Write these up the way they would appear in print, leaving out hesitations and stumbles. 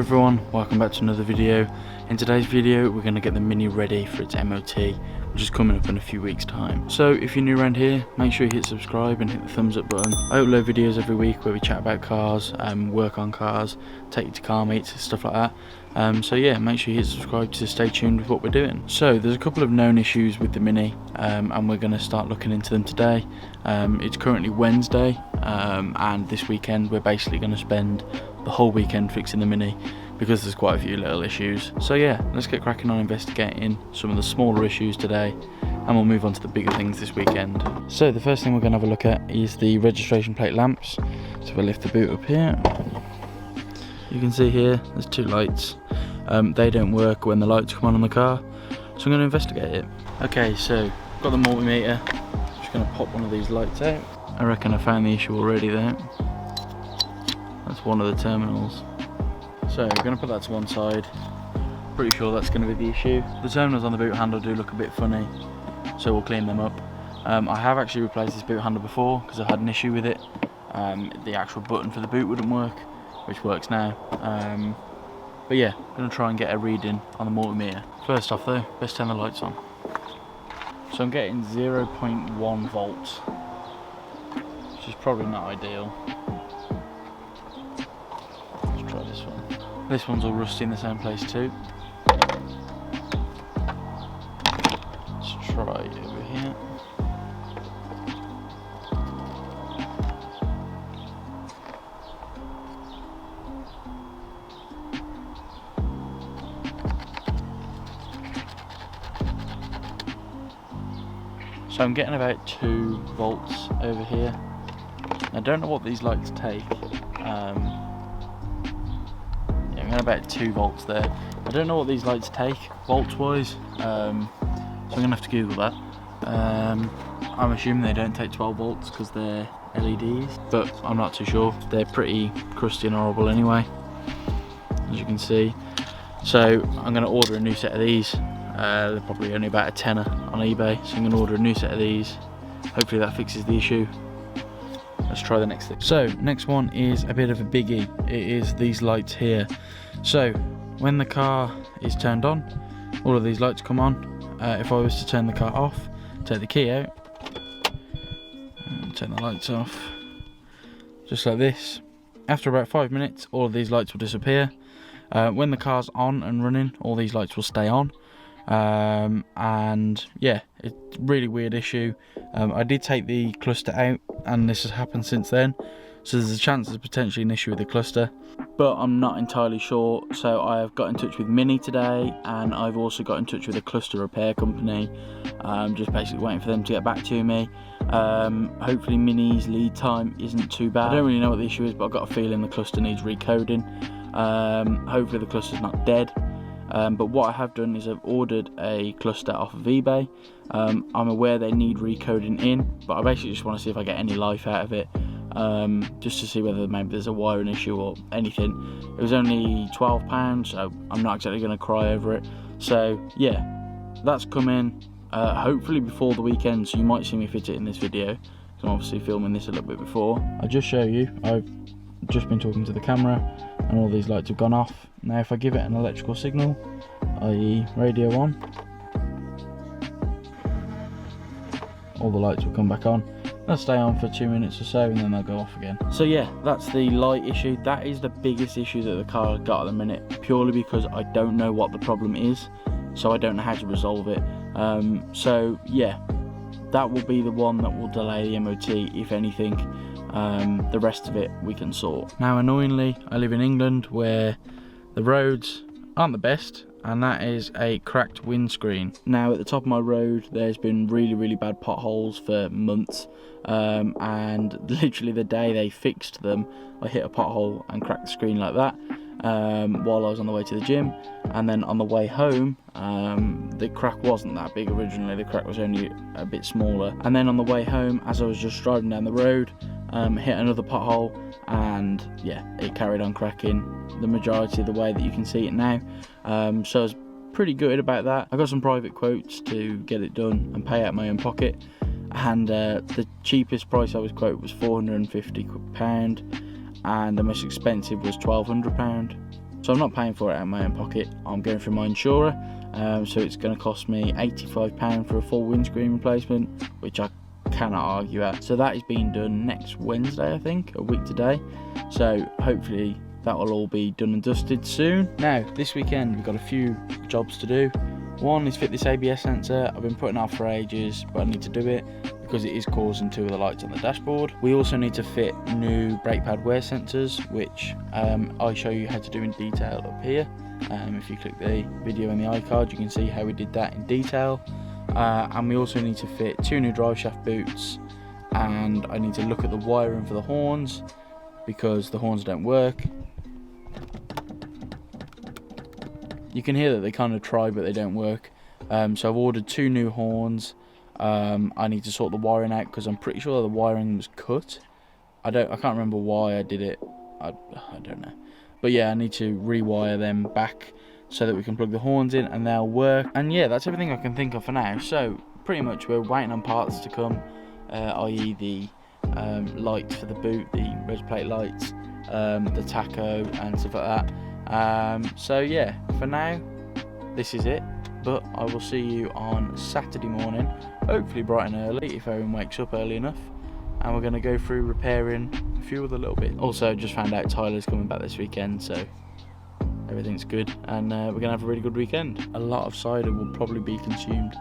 everyone, welcome back to another video. In today's video we're going to get the Mini ready for its MOT, which is coming up in a few weeks time. So if you're new around here, make sure you hit subscribe and hit the thumbs up button. I upload videos every week where we chat about cars, work on cars, take you to car meets, stuff like that. So yeah, make sure you hit subscribe to stay tuned with what we're doing. So there's a couple of known issues with the Mini, and we're going to start looking into them today. It's currently Wednesday, and this weekend we're basically going to spend the whole weekend fixing the Mini because there's quite a few little issues. So yeah, let's get cracking on investigating some of the smaller issues today, and we'll move on to the bigger things this weekend. So the first thing we're going to have a look at is the registration plate lamps. So we'll lift the boot up here. You can see here there's two lights. They don't work when the lights come on the car, so I'm going to investigate it. Okay, so got the multimeter. Just going to pop one of these lights out. I reckon I found the issue already there. That's one of the terminals. So we're going to put that to one side. Pretty sure that's going to be the issue. The terminals on the boot handle do look a bit funny, so we'll clean them up. I have actually replaced this boot handle before because I had an issue with it. The actual button for the boot wouldn't work, which works now. But yeah, I'm going to try and get a reading on the multimeter. First off though, let's turn the lights on. So I'm getting 0.1 volts, which is probably not ideal. Let's try this one. This one's all rusty in the same place too. Let's try it over here. So I'm getting about 2 volts over here. I don't know what these lights take. Yeah, I'm getting about 2 volts there. I don't know what these lights take volts wise, so I'm gonna have to Google that. I'm assuming they don't take 12 volts because they're LEDs, but I'm not too sure. They're pretty crusty and horrible anyway, as you can see. So I'm gonna order a new set of these. They're probably only about a tenner on eBay, so I'm going to order a new set of these. Hopefully that fixes the issue. Let's try the next thing. So next one is a bit of a biggie. It is these lights here. So when the car is turned on, all of these lights come on. If I was to turn the car off, take the key out and turn the lights off, just like this, after about 5 minutes all of these lights will disappear. When the car's on and running, all these lights will stay on. And yeah, it's a really weird issue. I did take the cluster out and this has happened since then, so there's a chance there's potentially an issue with the cluster, but I'm not entirely sure. So I have got in touch with Mini today, and I've also got in touch with a cluster repair company, just basically waiting for them to get back to me. Hopefully Mini's lead time isn't too bad. I don't really know what the issue is, but I've got a feeling the cluster needs recoding. Hopefully the cluster's not dead. But what I have done is I've ordered a cluster off of eBay. I'm aware they need recoding in, but I basically just want to see if I get any life out of it, just to see whether maybe there's a wiring issue or anything. It was only £12, so I'm not exactly going to cry over it. So yeah, that's coming hopefully before the weekend, so you might see me fit it in this video, because I'm obviously filming this a little bit before. I'll just show you, I've just been talking to the camera and all these lights have gone off. Now if I give it an electrical signal, i.e. radio on, all the lights will come back on. They'll stay on for 2 minutes or so and then they'll go off again. So yeah, that's the light issue. That is the biggest issue that the car has got at the minute, purely because I don't know what the problem is, so I don't know how to resolve it. So yeah, that will be the one that will delay the MOT, if anything. The rest of it we can sort. Now annoyingly, I live in England where the roads aren't the best, and that is a cracked windscreen. Now at the top of my road there's been really bad potholes for months, and literally the day they fixed them I hit a pothole and cracked the screen like that, while I was on the way to the gym. And then on the way home, the crack wasn't that big originally, the crack was only a bit smaller. And then on the way home, as I was just driving down the road, hit another pothole, and yeah, it carried on cracking the majority of the way that you can see it now. So I was pretty gutted about that. I got some private quotes to get it done and pay out my own pocket, and the cheapest price I was quoted was £450, and the most expensive was £1,200. So I'm not paying for it out of my own pocket, I'm going through my insurer. So it's going to cost me £85 for a full windscreen replacement, which I cannot argue at. So that is being done next Wednesday, I think, a week today. So hopefully that will all be done and dusted soon. Now this weekend we've got a few jobs to do. One is fit this ABS sensor. I've been putting off for ages, but I need to do it because it is causing 2 of the lights on the dashboard. We also need to fit new brake pad wear sensors, which I'll show you how to do in detail up here. If you click the video in the iCard, you can see how we did that in detail. And we also need to fit 2 new Driveshaft boots, and I need to look at the wiring for the horns because the horns don't work. You can hear that they kind of try, but they don't work. So I've ordered 2 new horns. I need to sort the wiring out because I'm pretty sure the wiring was cut. I can't remember why I did it. I don't know. But yeah, I need to rewire them back so that we can plug the horns in and they'll work. And yeah, that's everything I can think of for now. So pretty much we're waiting on parts to come, i.e. the lights for the boot, the res plate lights, the tacho and stuff like that. So yeah, for now this is it, but I will see you on Saturday morning, hopefully bright and early if everyone wakes up early enough, and we're going to go through repairing a few of the little bits. Also just found out Tyler's coming back this weekend, so everything's good, and we're going to have a really good weekend. A lot of cider will probably be consumed.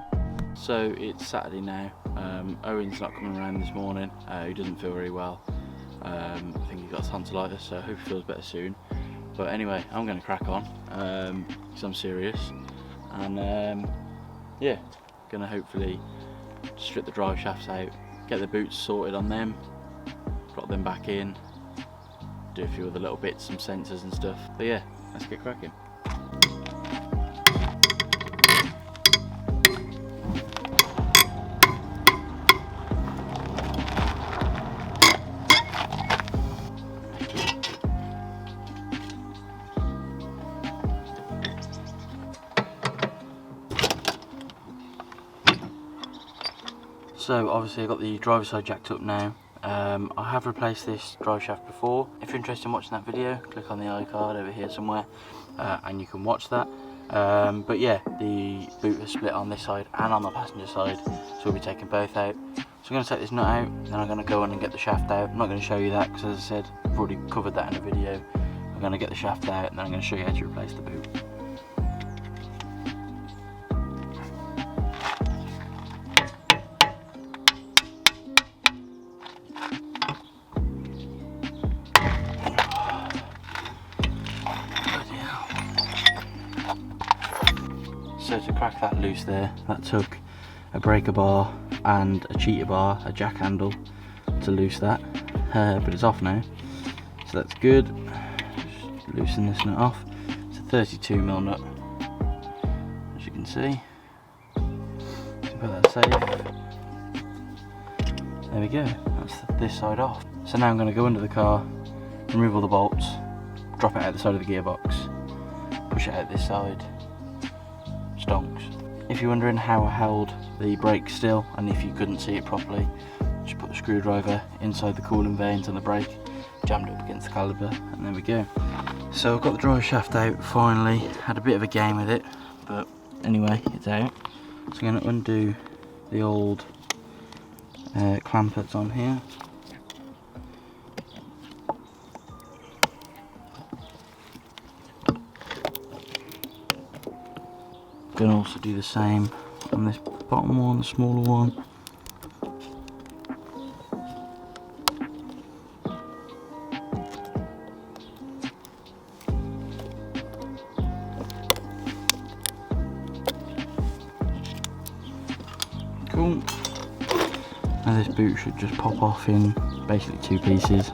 So it's Saturday now. Owen's not coming around this morning. He doesn't feel very well. I think he got tonsillitis, so I hope he feels better soon. But anyway, I'm going to crack on because I'm serious, and yeah, going to hopefully strip the drive shafts out, get the boots sorted on them, drop them back in, do a few other little bits, some sensors and stuff. But yeah, let's get cracking. So obviously I've got the driver's side jacked up now. I have replaced this drive shaft before. If you're interested in watching that video, click on the iCard over here somewhere and you can watch that. But yeah, the boot is split on this side and on the passenger side, so we'll be taking both out. So I'm going to take this nut out, then I'm going to go in and get the shaft out. I'm not going to show you that because, as I said, I've already covered that in a video. I'm going to get the shaft out and then I'm going to show you how to replace the boot. So to crack that loose there, that took a breaker bar and a cheater bar, a jack handle to loose that, but it's off now, so that's good. Just loosen this nut off. It's a 32mm nut, as you can see. So put that safe. There we go, that's this side off. So now I'm going to go under the car, remove all the bolts, drop it out the side of the gearbox, push it out this side. Stonks. If you're wondering how I held the brake still and if you couldn't see it properly, just put the screwdriver inside the cooling vanes on the brake, jammed it up against the caliper, and there we go. So I've got the drive shaft out finally. Had a bit of a game with it, but anyway, it's out. So I'm going to undo the old clamp that's on here. Going to also do the same on this bottom one, the smaller one. Cool. And this boot should just pop off in basically 2 pieces.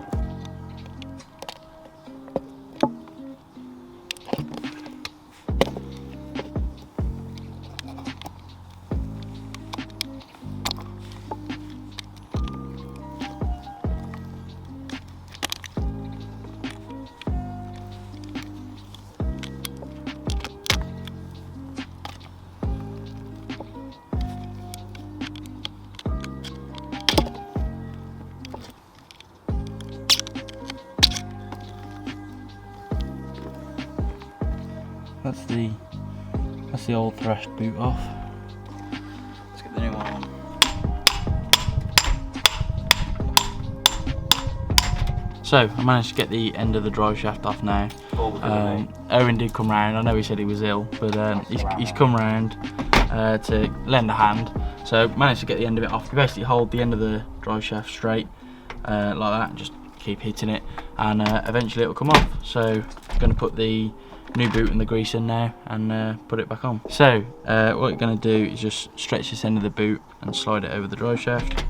that's the old thrashed boot off. Let's get the new one on. So I managed to get the end of the drive shaft off now. Owen did come round. I know he said he was ill, but he's come round to lend a hand. So managed to get the end of it off. You basically hold the end of the drive shaft straight like that, and just keep hitting it, and eventually it will come off. So I'm going to put the new boot and the grease in now and put it back on. So what you're going to do is just stretch this end of the boot and slide it over the drive shaft.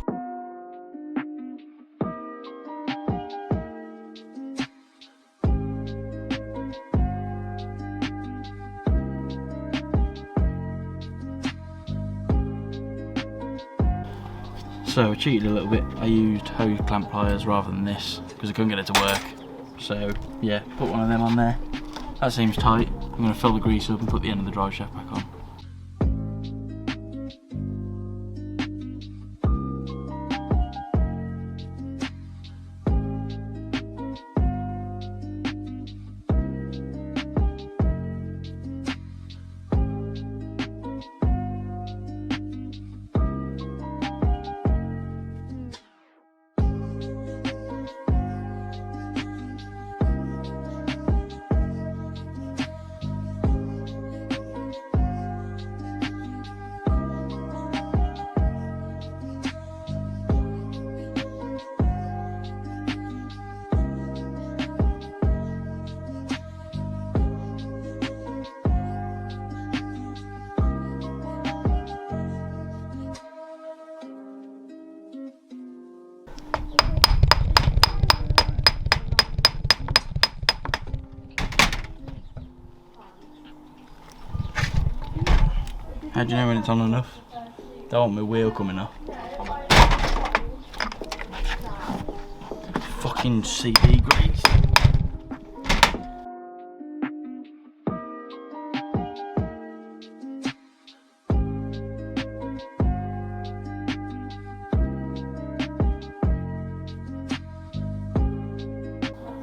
So I cheated a little bit. I used hose clamp pliers rather than this because I couldn't get it to work. So yeah, put one of them on there. That seems tight. I'm going to fill the grease up and put the end of the drive shaft back on. How do you know when it's on enough? Don't want my wheel coming off. Fucking CV grease.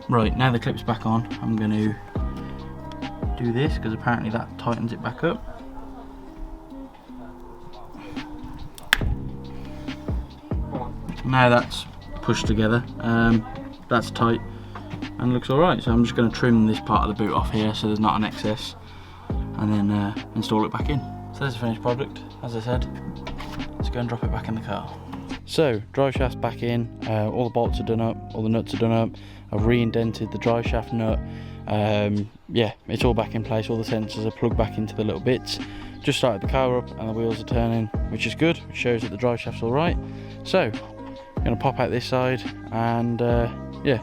Right, now the clip's back on, I'm going to do this because apparently that tightens it back up. Now that's pushed together, that's tight and looks alright, so I'm just going to trim this part of the boot off here so there's not an excess, and then install it back in. So there's the finished product. As I said, let's go and drop it back in the car. So drive shaft's back in, all the bolts are done up, all the nuts are done up. I've re-indented the drive shaft nut. Yeah, it's all back in place, all the sensors are plugged back into the little bits. Just started the car up and the wheels are turning, which is good, which shows that the drive shaft's alright. So I'm going to pop out this side and yeah,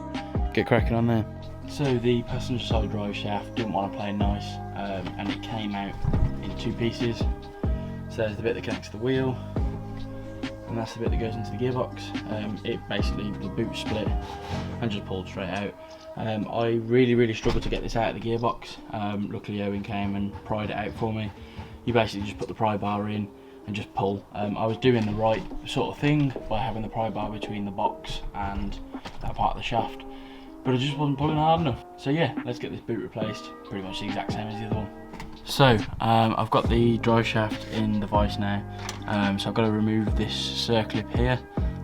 get cracking on there. So the passenger side drive shaft didn't want to play nice, and it came out in two pieces. So there's the bit that connects to the wheel, and that's the bit that goes into the gearbox. It basically, the boot split and just pulled straight out. I really struggled to get this out of the gearbox. Luckily Owen came and pried it out for me. You basically just put the pry bar in and just pull. I was doing the right sort of thing by having the pry bar between the box and that part of the shaft, but I just wasn't pulling hard enough. So yeah, let's get this boot replaced, pretty much the exact same as the other one. So I've got the drive shaft in the vise now, so I've got to remove this circlip here.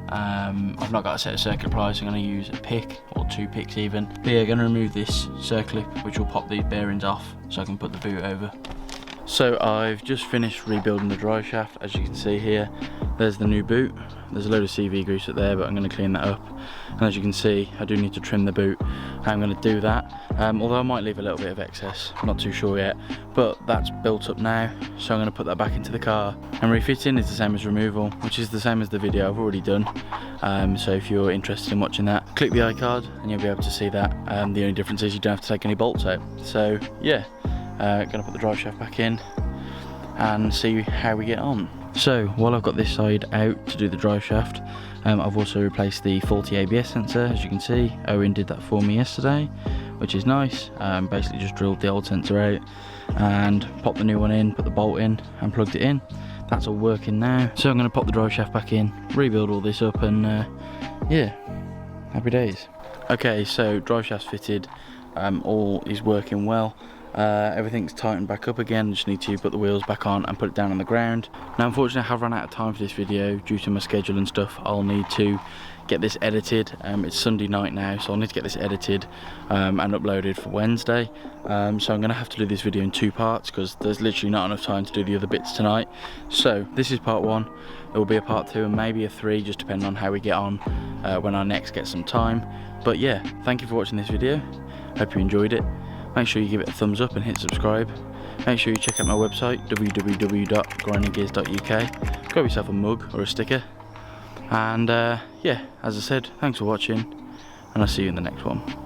I've not got a set of circuit pliers, so I'm going to use a pick or two picks even. But yeah, I'm going to remove this circlip, which will pop these bearings off so I can put the boot over. So I've just finished rebuilding the drive shaft. As you can see here, there's the new boot. There's a load of CV grease up there, but I'm going to clean that up. And as you can see, I do need to trim the boot. I'm going to do that, although I might leave a little bit of excess, I'm not too sure yet. But that's built up now, so I'm going to put that back into the car. And refitting is the same as removal, which is the same as the video I've already done. So if you're interested in watching that, click the iCard and you'll be able to see that. The only difference is you don't have to take any bolts out. So yeah. Gonna put the drive shaft back in and see how we get on. So while I've got this side out to do the drive shaft, I've also replaced the faulty ABS sensor. As you can see, Owen did that for me yesterday, which is nice. Basically just drilled the old sensor out and popped the new one in, put the bolt in and plugged it in. That's all working now. So I'm going to pop the drive shaft back in, rebuild all this up, and yeah, happy days. Okay, so drive shaft's fitted, all is working well. Everything's tightened back up again. Just need to put the wheels back on and put it down on the ground. Now unfortunately I have run out of time for this video due to my schedule and stuff. I'll need to get this edited. It's Sunday night now, so I'll need to get this edited and uploaded for Wednesday. So I'm going to have to do this video in 2 parts because there's literally not enough time to do the other bits tonight. So this is part 1. It will be a part 2 and maybe a 3, just depending on how we get on when I next get some time. But yeah, thank you for watching this video. Hope you enjoyed it. Make sure you give it a thumbs up and hit subscribe. Make sure you check out my website, www.grindinggears.uk. Grab yourself a mug or a sticker. And yeah, as I said, thanks for watching, and I'll see you in the next one.